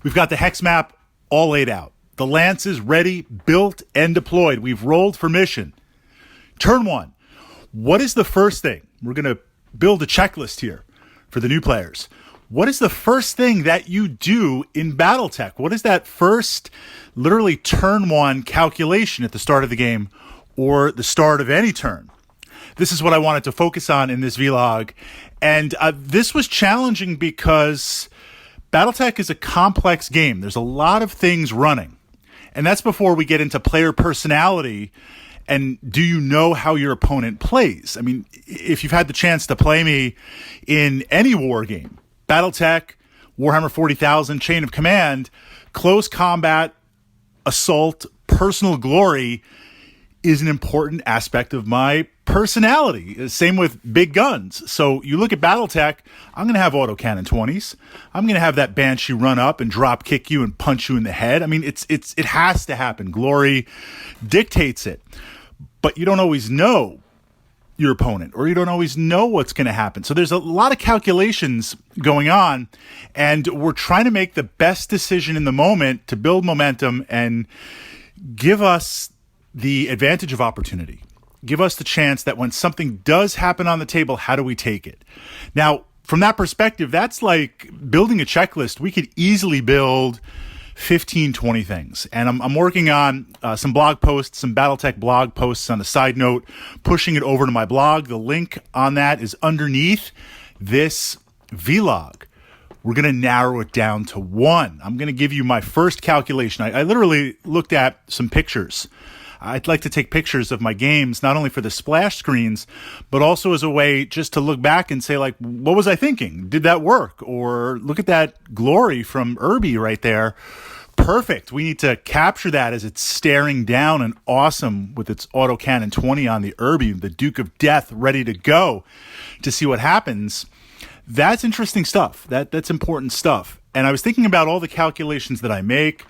We've got the hex map all laid out. The lance is ready, built, and deployed. We've rolled for mission. Turn 1. What is the first thing? We're going to build a checklist here for the new players. What is the first thing that you do in Battletech? What is that first, literally turn 1 calculation at the start of the game or the start of any turn? This is what I wanted to focus on in this vlog. And this was challenging because Battletech is a complex game. There's a lot of things running. And that's before we get into player personality and do you know how your opponent plays? I mean, if you've had the chance to play me in any war game, Battletech, Warhammer 40,000, Chain of Command, close combat, assault, personal glory is an important aspect of my personality. Same with big guns. So you look at Battletech, I'm going to have autocannon 20s. I'm going to have that Banshee run up and drop kick you and punch you in the head. I mean, it has to happen. Glory dictates it. But you don't always know your opponent, or you don't always know what's going to happen. So there's a lot of calculations going on, and we're trying to make the best decision in the moment to build momentum and give us the advantage of opportunity. Give us the chance that when something does happen on the table, how do we take it? Now, from that perspective, that's like building a checklist. We could easily build 15, 20 things. And I'm working on some blog posts, some Battletech blog posts on a side note, pushing it over to my blog. The link on that is underneath this vlog. We're going to narrow it down to 1. I'm going to give you my first calculation. I literally looked at some pictures. I'd like to take pictures of my games, not only for the splash screens, but also as a way just to look back and say, like, what was I thinking? Did that work? Or look at that glory from Irby right there. Perfect. We need to capture that as it's staring down and awesome with its autocannon 20 on the Irby, the Duke of Death ready to go to see what happens. That's interesting stuff. That's important stuff. And I was thinking about all the calculations that I make,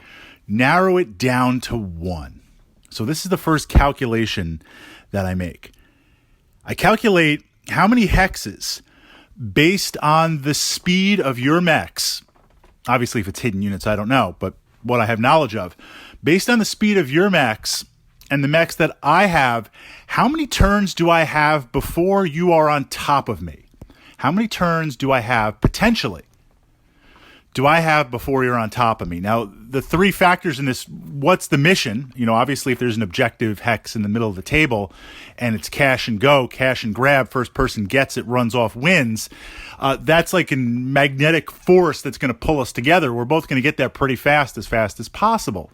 narrow it down to 1. So this is the first calculation that I make. I calculate how many hexes based on the speed of your mechs. Obviously, if it's hidden units, I don't know, but what I have knowledge of. Based on the speed of your mechs and the mechs that I have, how many turns do I have before you are on top of me? How many turns do I have potentially? Do I have before you're on top of me? Now, the 3 factors in this, what's the mission? You know, obviously, if there's an objective hex in the middle of the table and it's cash and go, cash and grab, first person gets it, runs off, wins, that's like a magnetic force that's going to pull us together. We're both going to get there pretty fast as possible.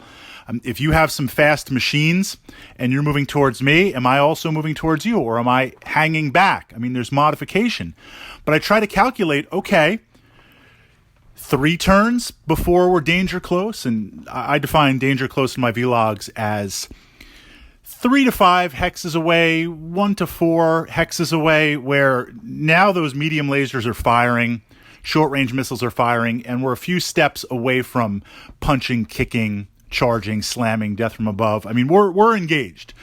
If you have some fast machines and you're moving towards me, am I also moving towards you, or am I hanging back? I mean, there's modification. But I try to calculate, okay, 3 turns before we're danger close, and I define danger close in my vlogs as 3 to 5 hexes away, 1 to 4 hexes away, where now those medium lasers are firing, short-range missiles are firing, and we're a few steps away from punching, kicking, charging, slamming, death from above. I mean, we're engaged.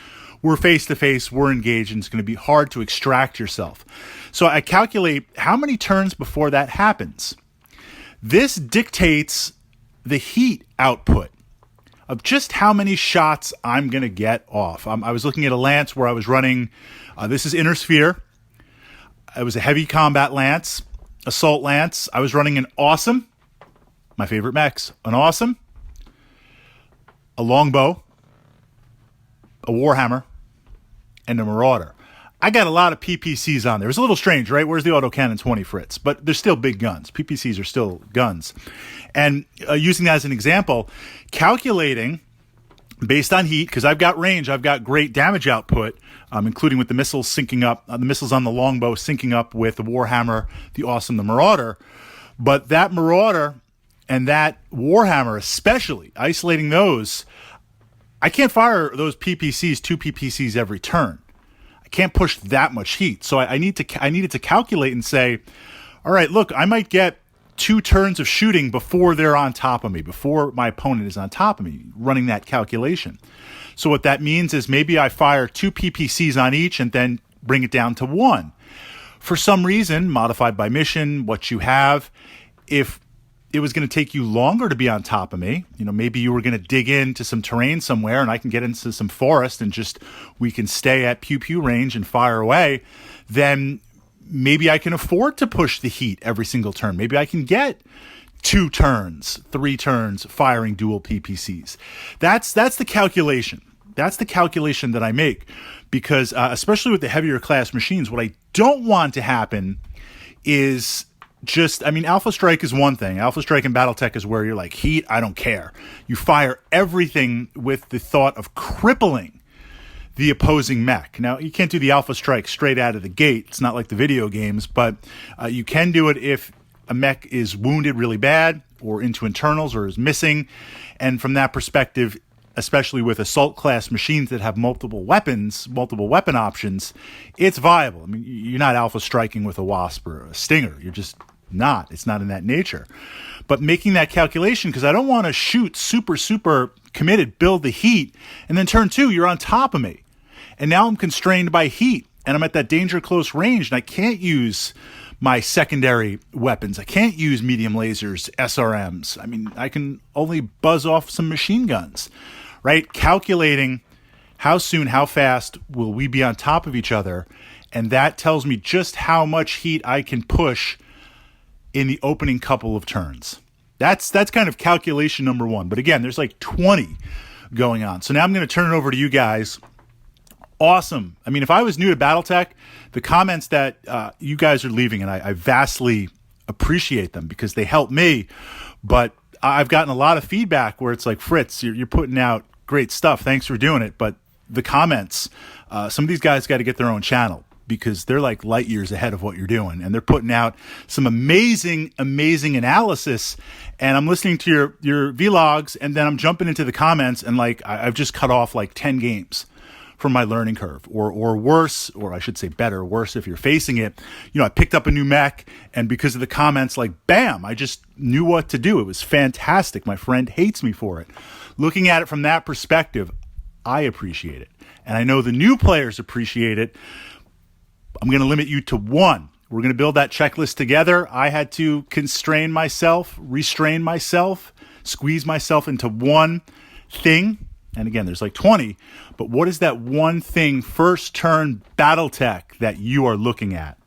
We're face-to-face, we're engaged, and it's going to be hard to extract yourself. So I calculate how many turns before that happens. This dictates the heat output of just how many shots I'm going to get off. I was looking at a lance where I was running, this is Inner Sphere. It was a heavy combat lance, assault lance. I was running an Awesome, my favorite mechs, an Awesome, a Longbow, a Warhammer, and a Marauder. I got a lot of PPCs on there. It's a little strange, right? Where's the autocannon 20 Fritz? But they're still big guns. PPCs are still guns. And using that as an example, calculating based on heat, because I've got range, I've got great damage output, including with the missiles syncing up, the missiles on the Longbow syncing up with the Warhammer, the Awesome, the Marauder. But that Marauder and that Warhammer, especially, isolating those, I can't fire those PPCs, 2 PPCs every turn. Can't push that much heat. So I needed to calculate and say, all right, look, I might get 2 turns of shooting before they're on top of me, before my opponent is on top of me, running that calculation. So what that means is maybe I fire 2 PPCs on each and then bring it down to 1. For some reason, modified by mission, what you have, if it was going to take you longer to be on top of me. Maybe you were going to dig into some terrain somewhere and I can get into some forest and we can stay at pew pew range and fire away. Then maybe I can afford to push the heat every single turn. Maybe I can get 2 turns, 3 turns firing dual PPCs. That's the calculation. That's the calculation that I make because especially with the heavier class machines, what I don't want to happen is Alpha Strike is one thing. Alpha Strike and Battletech is where you're like, heat, I don't care. You fire everything with the thought of crippling the opposing mech. Now, you can't do the Alpha Strike straight out of the gate. It's not like the video games, but you can do it if a mech is wounded really bad or into internals or is missing. And from that perspective, especially with assault class machines that have multiple weapon options, it's viable. You're not Alpha Striking with a Wasp or a Stinger. You're just not. It's not in that nature. But making that calculation, because I don't want to shoot super committed, build the heat, and then turn 2, you're on top of me. And now I'm constrained by heat, and I'm at that danger close range, and I can't use my secondary weapons. I can't use medium lasers, SRMs. I can only buzz off some machine guns, right? Calculating how soon, how fast will we be on top of each other, and that tells me just how much heat I can push in the opening couple of turns. That's kind of calculation number 1. But again, there's like 20 going on. So now I'm going to turn it over to you guys. Awesome. If I was new to Battletech, the comments that you guys are leaving, and I vastly appreciate them because they help me, but I've gotten a lot of feedback where it's like, Fritz, you're putting out great stuff. Thanks for doing it. But the comments, some of these guys got to get their own channel because they're like light years ahead of what you're doing. And they're putting out some amazing analysis. And I'm listening to your vlogs, and then I'm jumping into the comments, and like I've just cut off like 10 games from my learning curve, or worse, or I should say better, worse if you're facing it. I picked up a new mech, and because of the comments, like, bam, I just knew what to do. It was fantastic. My friend hates me for it. Looking at it from that perspective, I appreciate it. And I know the new players appreciate it. I'm going to limit you to 1. We're going to build that checklist together. I had to constrain myself, restrain myself, squeeze myself into 1 thing. And again, there's like 20, but what is that one thing first turn Battletech that you are looking at?